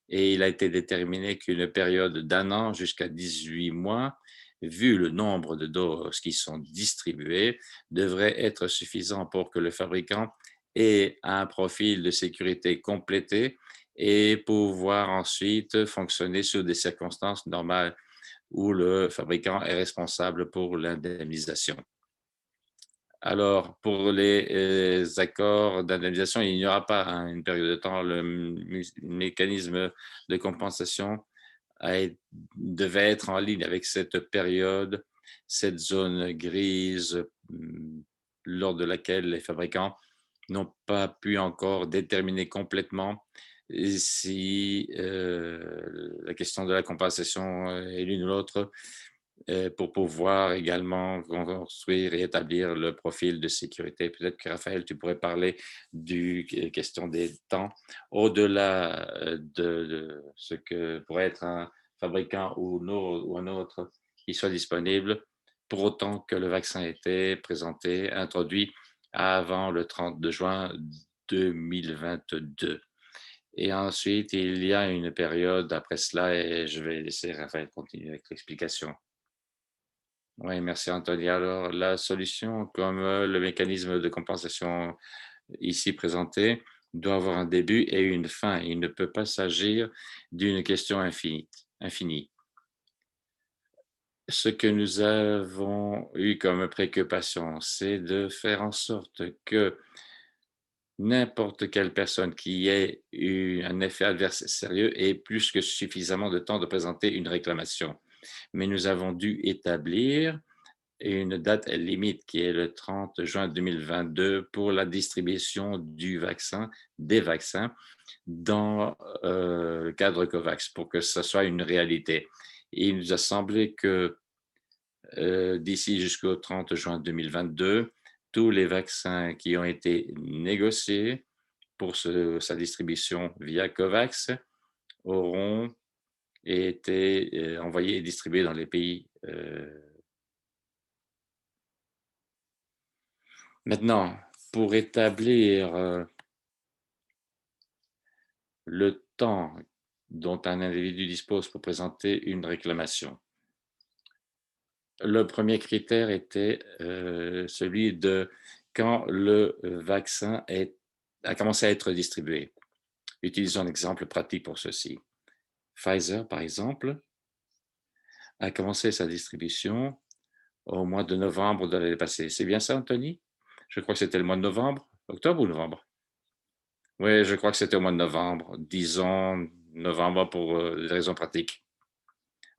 et il a été déterminé qu'une période d'un an jusqu'à 18 mois, vu le nombre de doses qui sont distribuées, devrait être suffisant pour que le fabricant ait un profil de sécurité complété et pouvoir ensuite fonctionner sur des circonstances normales où le fabricant est responsable pour l'indemnisation. Alors, pour les accords d'indemnisation, il n'y aura pas une période de temps. Le mécanisme de compensation devait être en ligne avec cette période, cette zone grise lors de laquelle les fabricants n'ont pas pu encore déterminer complètement si la question de la compensation est l'une ou l'autre pour pouvoir également construire et établir le profil de sécurité. Peut-être que Raphaël, tu pourrais parler du question des temps au-delà de ce que pourrait être un fabricant ou un autre qui soit disponible, pour autant que le vaccin ait été présenté, introduit avant le 30 juin 2022. Et ensuite, il y a une période après cela, et je vais laisser Raphaël continuer avec l'explication. Oui, merci Anthony. Alors, la solution, comme le mécanisme de compensation ici présenté, doit avoir un début et une fin. Il ne peut pas s'agir d'une question infinie. Ce que nous avons eu comme préoccupation, c'est de faire en sorte que N'importe quelle personne qui ait eu un effet adverse sérieux ait plus que suffisamment de temps de présenter une réclamation. Mais nous avons dû établir une date limite qui est le 30 juin 2022 pour la distribution des vaccins dans le cadre COVAX pour que ce soit une réalité. Et il nous a semblé que d'ici jusqu'au 30 juin 2022, tous les vaccins qui ont été négociés pour sa distribution via COVAX auront été envoyés et distribués dans les pays. Maintenant, pour établir le temps dont un individu dispose pour présenter une réclamation, le premier critère était celui de quand le vaccin a commencé à être distribué. Utilisons un exemple pratique pour ceci. Pfizer, par exemple, a commencé sa distribution au mois de novembre de l'année passée. C'est bien ça, Anthony? Je crois que c'était le mois de novembre, octobre ou novembre? Oui, je crois que c'était au mois de novembre. Disons novembre pour des raisons pratiques.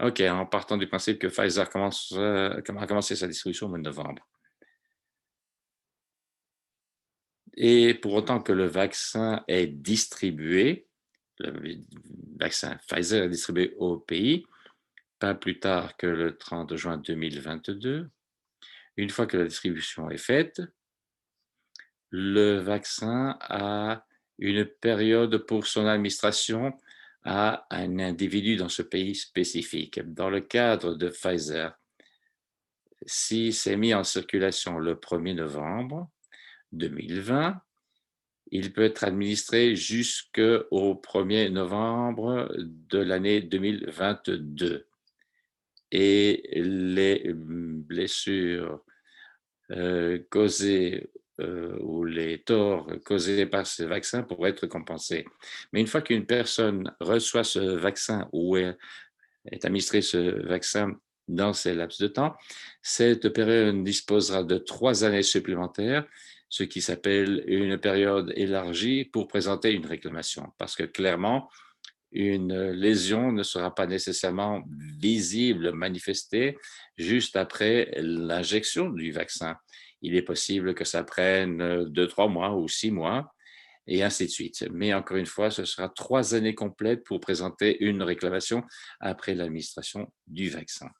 OK, en partant du principe que Pfizer a commencé sa distribution au mois de novembre. Et pour autant que le vaccin est distribué, le vaccin Pfizer est distribué au pays, pas plus tard que le 30 juin 2022. Une fois que la distribution est faite, le vaccin a une période pour son administration à un individu dans ce pays spécifique. Dans le cadre de Pfizer, si c'est mis en circulation le 1er novembre 2020, il peut être administré jusqu'au 1er novembre de l'année 2022. Et les blessures causées ou les torts causés par ce vaccin pourraient être compensés. Mais une fois qu'une personne reçoit ce vaccin ou est administré ce vaccin dans ces laps de temps, cette période disposera de 3 années supplémentaires, ce qui s'appelle une période élargie pour présenter une réclamation. Parce que clairement, une lésion ne sera pas nécessairement visible, manifestée, juste après l'injection du vaccin. Il est possible que ça prenne 2, 3 mois ou 6 mois, et ainsi de suite. Mais encore une fois, ce sera 3 années complètes pour présenter une réclamation après l'administration du vaccin.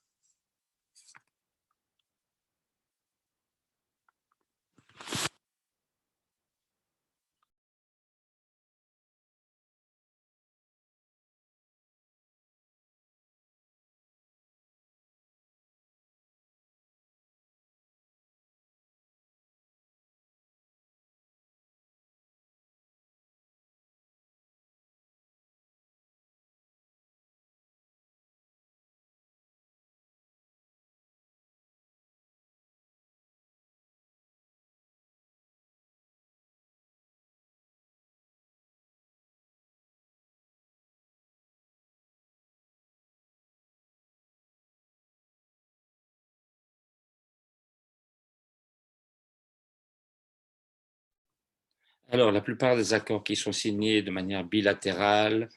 Alors, la plupart des accords qui sont signés de manière bilatérale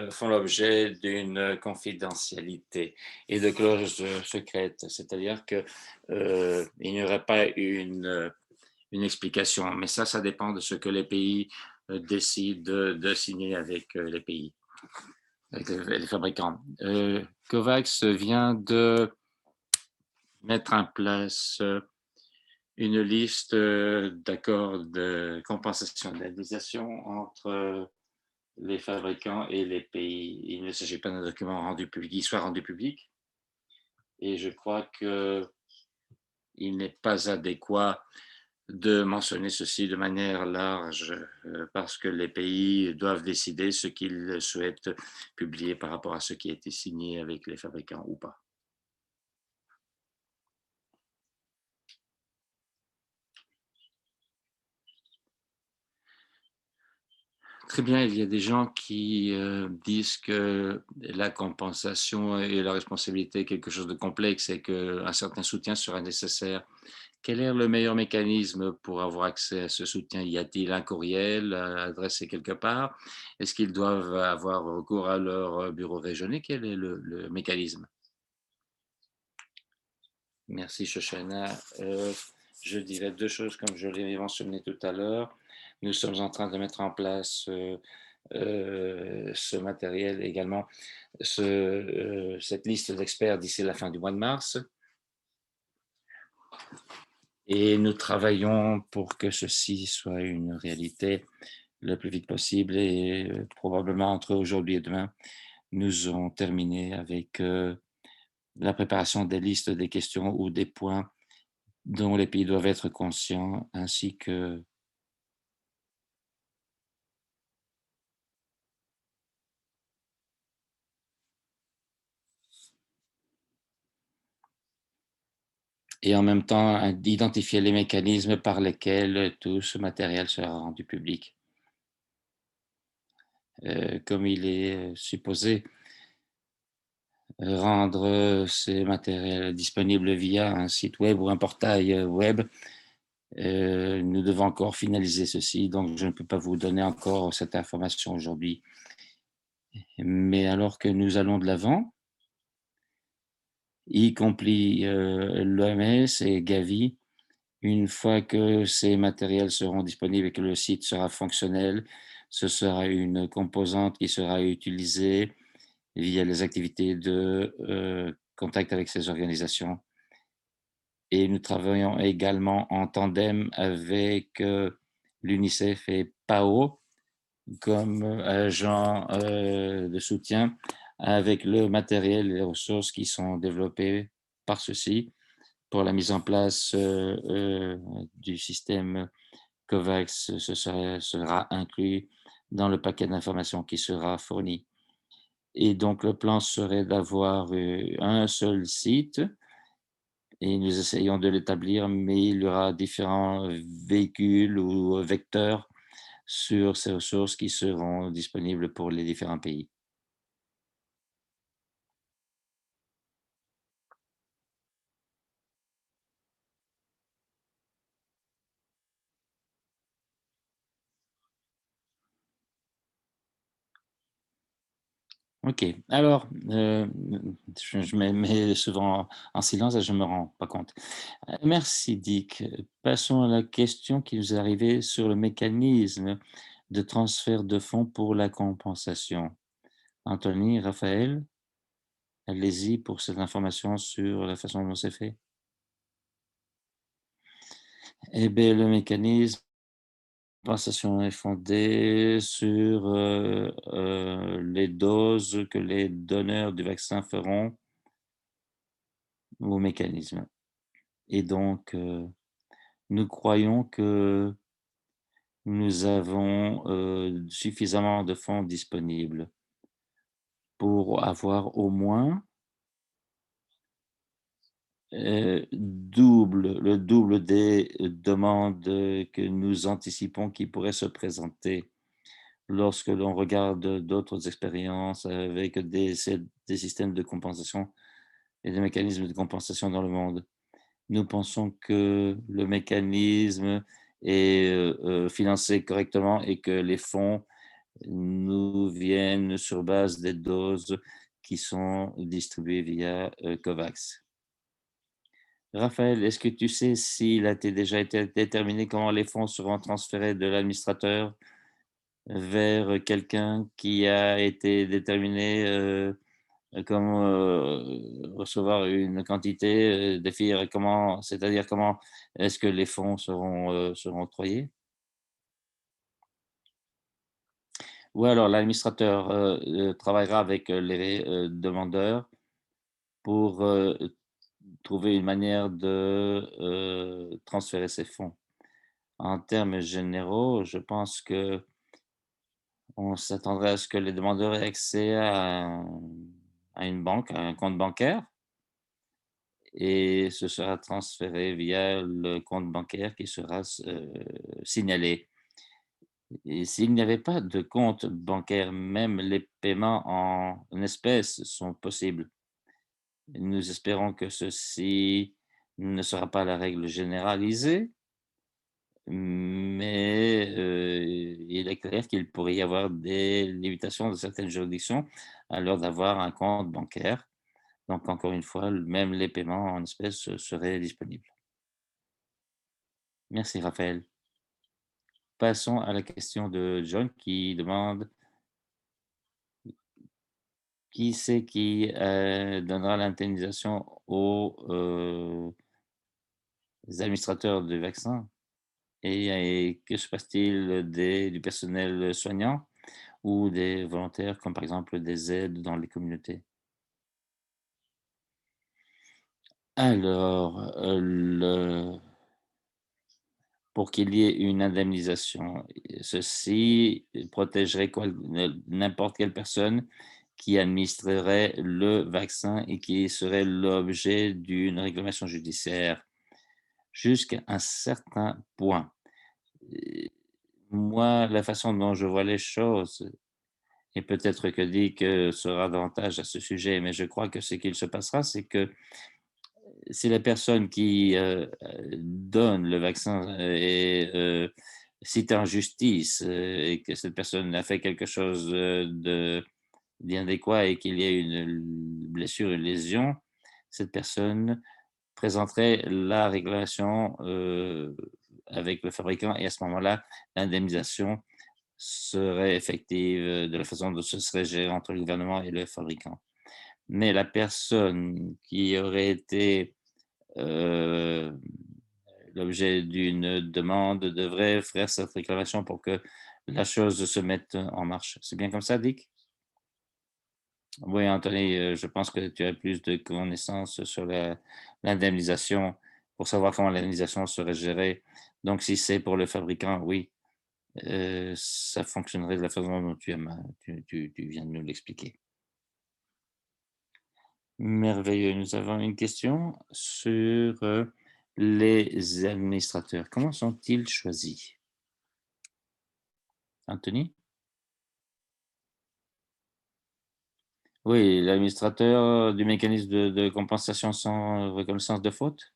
font l'objet d'une confidentialité et de clauses secrètes, c'est-à-dire qu'il n'y aurait pas une explication, mais ça dépend de ce que les pays décident de signer avec les pays, avec les fabricants. COVAX vient de mettre en place une liste d'accords de compensation d'indemnisation entre les fabricants et les pays. Il ne s'agit pas d'un document rendu public, qui soit rendu public. Et je crois qu'il n'est pas adéquat de mentionner ceci de manière large parce que les pays doivent décider ce qu'ils souhaitent publier par rapport à ce qui a été signé avec les fabricants ou pas. Très bien, il y a des gens qui, disent que la compensation et la responsabilité est quelque chose de complexe et qu'un certain soutien sera nécessaire. Quel est le meilleur mécanisme pour avoir accès à ce soutien? Y a-t-il un courriel, adressé quelque part? Est-ce qu'ils doivent avoir recours à leur, bureau régional? Quel est le mécanisme? Merci Shoshana. Je dirais 2 choses comme je l'ai mentionné tout à l'heure. Nous sommes en train de mettre en place, ce matériel également, cette liste d'experts d'ici la fin du mois de mars et nous travaillons pour que ceci soit une réalité le plus vite possible et probablement entre aujourd'hui et demain, nous aurons terminé avec, la préparation des listes des questions ou des points dont les pays doivent être conscients, ainsi que et en même temps d'identifier les mécanismes par lesquels tout ce matériel sera rendu public, comme il est supposé rendre ces matériels disponibles via un site web ou un portail web. Nous devons encore finaliser ceci, donc je ne peux pas vous donner encore cette information aujourd'hui. Mais alors que nous allons de l'avant, y compris l'OMS et Gavi, une fois que ces matériels seront disponibles et que le site sera fonctionnel, ce sera une composante qui sera utilisée via les activités de contact avec ces organisations. Et nous travaillons également en tandem avec l'UNICEF et PAO comme agent de soutien avec le matériel et les ressources qui sont développées par ceux-ci pour la mise en place du système COVAX. Ce sera inclus dans le paquet d'informations qui sera fourni. Et donc le plan serait d'avoir un seul site et nous essayons de l'établir, mais il y aura différents véhicules ou vecteurs sur ces ressources qui seront disponibles pour les différents pays. OK. Alors, je me mets souvent en silence et je ne me rends pas compte. Merci Dick. Passons à la question qui nous est arrivée sur le mécanisme de transfert de fonds pour la compensation. Anthony, Raphaël, allez-y pour cette information sur la façon dont c'est fait. Eh bien, le mécanisme de compensation est fondé sur les doses que les donneurs du vaccin feront au mécanisme. Et donc, nous croyons que nous avons suffisamment de fonds disponibles pour avoir au moins le double des demandes que nous anticipons qui pourraient se présenter lorsque l'on regarde d'autres expériences avec des systèmes de compensation et des mécanismes de compensation dans le monde. Nous pensons que le mécanisme est financé correctement et que les fonds nous viennent sur base des doses qui sont distribuées via COVAX. Raphaël, est-ce que tu sais s'il a déjà été déterminé comment les fonds seront transférés de l'administrateur vers quelqu'un qui a été déterminé comme recevoir une quantité, définir comment, c'est-à-dire comment est-ce que les fonds seront octroyés? Ou alors l'administrateur travaillera avec les demandeurs pour trouver une manière de transférer ces fonds. En termes généraux, je pense que on s'attendrait à ce que les demandeurs aient accès à une banque, à un compte bancaire et ce sera transféré via le compte bancaire qui sera signalé. Et s'il n'y avait pas de compte bancaire, même les paiements en espèces sont possibles. Nous espérons que ceci ne sera pas la règle généralisée, mais il est clair qu'il pourrait y avoir des limitations de certaines juridictions à l'heure d'avoir un compte bancaire. Donc encore une fois, même les paiements en espèces seraient disponibles. Merci Raphaël. Passons à la question de John qui demande: «Qui c'est qui, donnera l'indemnisation aux, administrateurs de vaccins et que se passe-t-il du personnel soignant ou des volontaires comme par exemple des aides dans les communautés?» Alors, pour qu'il y ait une indemnisation, ceci protégerait n'importe quelle personne qui administrerait le vaccin et qui serait l'objet d'une réclamation judiciaire jusqu'à un certain point. Et moi, la façon dont je vois les choses, et peut-être que Dick saura davantage à ce sujet, mais je crois que ce qu'il se passera, c'est que si la personne qui donne le vaccin est citée en justice et que cette personne a fait quelque chose d'inadéquat et qu'il y a une blessure, une lésion, cette personne présenterait la réclamation avec le fabricant et à ce moment-là, l'indemnisation serait effective de la façon dont ce serait géré entre le gouvernement et le fabricant. Mais la personne qui aurait été euh, l'objet d'une demande devrait faire cette réclamation pour que la chose se mette en marche. C'est bien comme ça, Dick? Oui, Anthony, je pense que tu as plus de connaissances sur l'indemnisation pour savoir comment l'indemnisation serait gérée. Donc, si c'est pour le fabricant, oui, ça fonctionnerait de la façon dont tu viens de nous l'expliquer. Merveilleux. Nous avons une question sur les administrateurs. Comment sont-ils choisis? Anthony? Oui, l'administrateur du mécanisme de compensation sans reconnaissance de faute?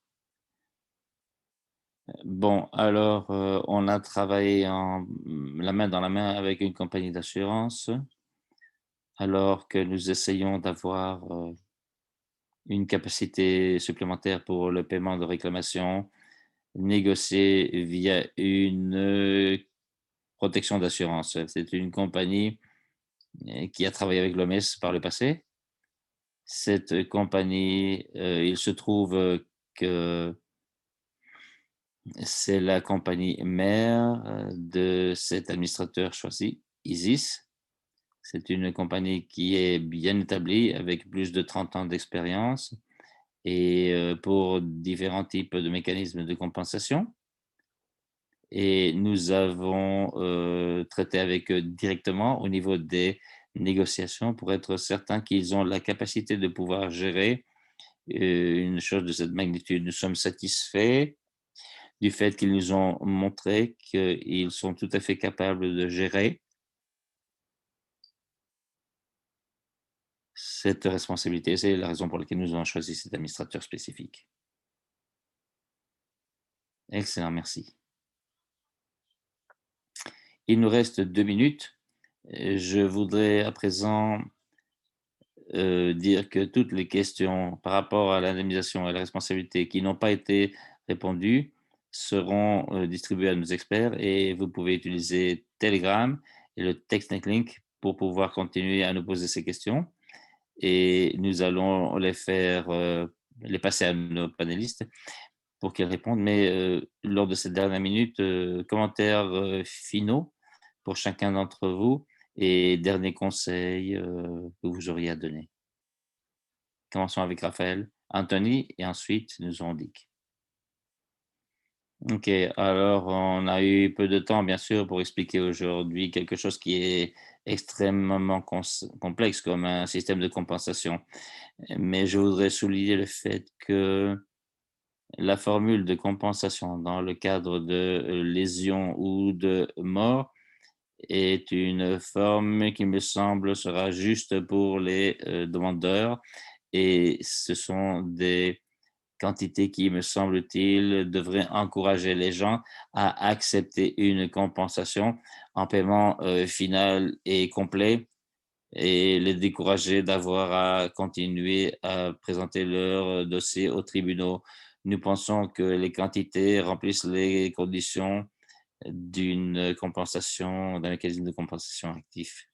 Bon, alors, on a travaillé la main dans la main avec une compagnie d'assurance, alors que nous essayons d'avoir une capacité supplémentaire pour le paiement de réclamations négociée via une protection d'assurance. C'est une compagnie qui a travaillé avec l'OMS par le passé. Cette compagnie, il se trouve que c'est la compagnie mère de cet administrateur choisi, Isis. C'est une compagnie qui est bien établie avec plus de 30 ans d'expérience et pour différents types de mécanismes de compensation. Et nous avons traité avec eux directement au niveau des négociations pour être certain qu'ils ont la capacité de pouvoir gérer une chose de cette magnitude. Nous sommes satisfaits du fait qu'ils nous ont montré qu'ils sont tout à fait capables de gérer cette responsabilité. C'est la raison pour laquelle nous avons choisi cet administrateur spécifique. Excellent, merci. Il nous reste 2 minutes. Je voudrais à présent dire que toutes les questions par rapport à l'indemnisation et à la responsabilité qui n'ont pas été répondues seront distribuées à nos experts et vous pouvez utiliser Telegram et le Textnet Link pour pouvoir continuer à nous poser ces questions et nous allons les passer à nos panélistes pour qu'ils répondent. Mais lors de cette dernière minute, commentaires finaux pour chacun d'entre vous et derniers conseils que vous auriez à donner. Commençons avec Raphaël, Anthony et ensuite nous aurons Dick. OK, alors on a eu peu de temps bien sûr pour expliquer aujourd'hui quelque chose qui est extrêmement complexe comme un système de compensation. Mais je voudrais souligner le fait que la formule de compensation dans le cadre de lésions ou de mort est une forme qui me semble sera juste pour les, demandeurs et ce sont des quantités qui, me semble-t-il, devraient encourager les gens à accepter une compensation en paiement, final et complet et les décourager d'avoir à continuer à présenter leur dossier aux tribunaux. Nous pensons que les quantités remplissent les conditions d'une compensation, d'un mécanisme de compensation actif.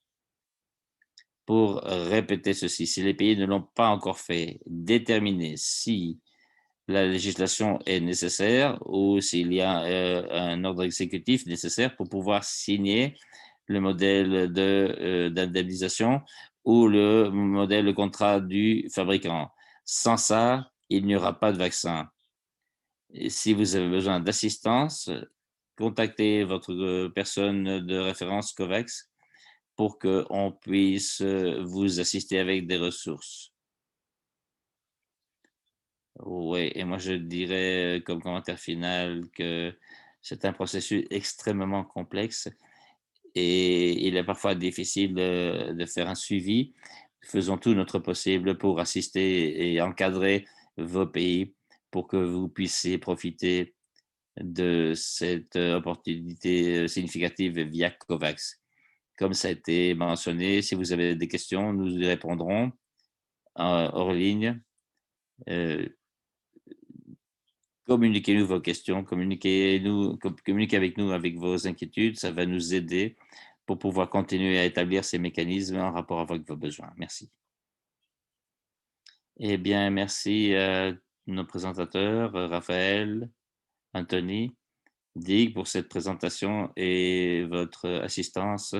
Pour répéter ceci, si les pays ne l'ont pas encore fait, déterminer si la législation est nécessaire ou s'il y a un ordre exécutif nécessaire pour pouvoir signer le modèle d'indemnisation ou le modèle de contrat du fabricant. Sans ça, il n'y aura pas de vaccin. Et si vous avez besoin d'assistance, contactez votre personne de référence COVAX pour qu'on puisse vous assister avec des ressources. Oui, et moi je dirais comme commentaire final que c'est un processus extrêmement complexe et il est parfois difficile de faire un suivi. Faisons tout notre possible pour assister et encadrer vos pays pour que vous puissiez profiter de cette opportunité significative via COVAX. Comme ça a été mentionné, si vous avez des questions, nous y répondrons hors ligne. Euh, Communiquez-nous vos questions, communiquez avec nous avec vos inquiétudes, ça va nous aider pour pouvoir continuer à établir ces mécanismes en rapport avec vos besoins. Merci. Eh bien, merci à nos présentateurs, Raphaël, Anthony, Dig, pour cette présentation et votre assistance.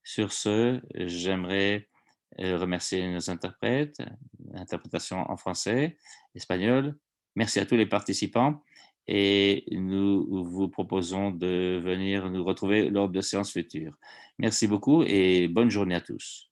Sur ce, j'aimerais remercier nos interprètes, interprétation en français, espagnol. Merci à tous les participants et nous vous proposons de venir nous retrouver lors de séances futures. Merci beaucoup et bonne journée à tous.